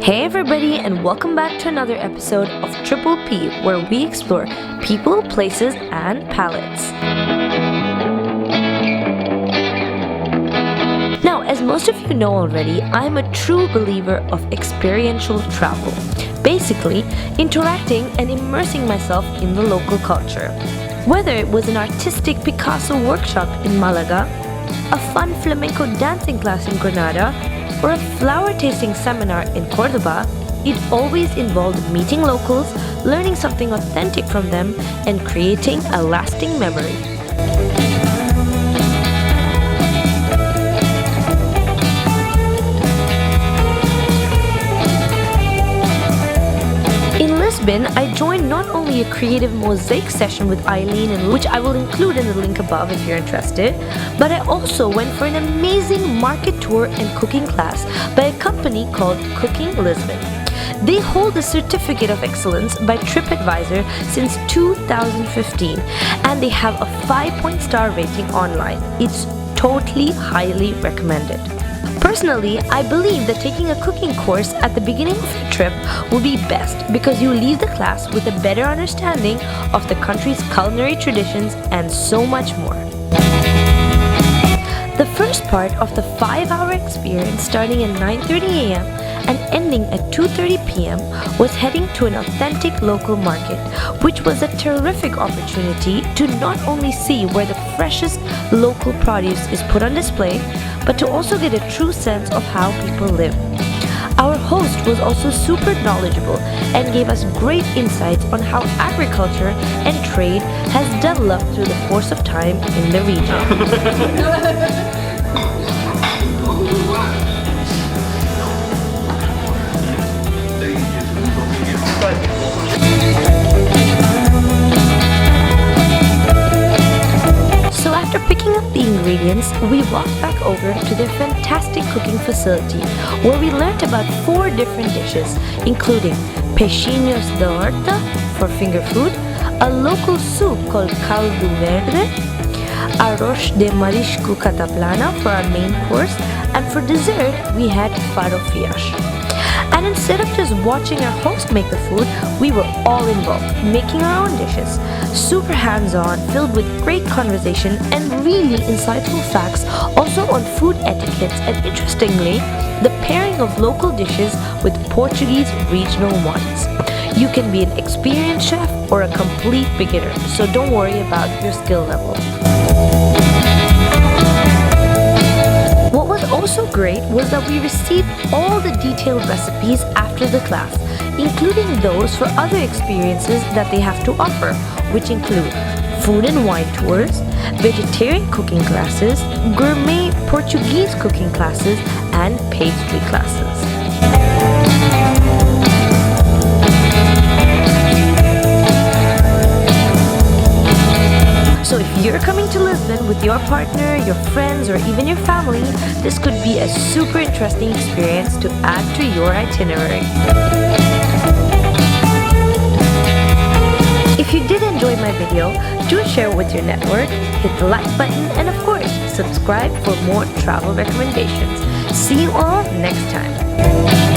Hey everybody, and welcome back to another episode of Triple P, where we explore people, places, and palates. Now, as most of you know already, I'm a true believer of experiential travel. Basically, interacting and immersing myself in the local culture. Whether it was an artistic Picasso workshop in Malaga, a fun flamenco dancing class in Granada, or a flower tasting seminar in Cordoba, it always involved meeting locals, learning something authentic from them, and creating a lasting memory. In Lisbon, I joined not only a creative MOSAICS session with Eileen, which I will include in the link above if you're interested, but I also went for an amazing market tour and cooking class by a company called Cooking Lisbon. They hold a certificate of excellence by TripAdvisor since 2015, and they have a 5-star rating online. It's totally highly recommended. Personally, I believe that taking a cooking course at the beginning of your trip will be best because you leave the class with a better understanding of the country's culinary traditions and so much more. The first part of the 5-hour experience, starting at 9:30 a.m. and ending at 2:30 p.m., was heading to an authentic local market, which was a terrific opportunity to not only see where the freshest local produce is put on display, but to also get a true sense of how people live. Our host was also super knowledgeable and gave us great insights on how agriculture and trade has developed through the course of time in the region. So after picking up the ingredients, we walked back over to their fantastic cooking facility, where we learnt about 4 different dishes, including peixinhos de horta for finger food, a local soup called caldo verde, arroz de marisco cataplana for our main course, and for dessert we had farofias. And instead of just watching our host make the food, we were all involved, making our own dishes. Super hands-on, filled with great conversation and really insightful facts, also on food etiquettes, and interestingly, the pairing of local dishes with Portuguese regional ones. You can be an experienced chef or a complete beginner, so don't worry about your skill level. What was also great was that we received all the detailed recipes after the class, including those for other experiences that they have to offer, which include food and wine tours, vegetarian cooking classes, gourmet Portuguese cooking classes, and pastry classes. So if you're coming to Lisbon with your partner, your friends, or even your family, this could be a super interesting experience to add to your itinerary. If you did enjoy my video, do share it with your network, hit the like button, and of course, subscribe for more travel recommendations. See you all next time.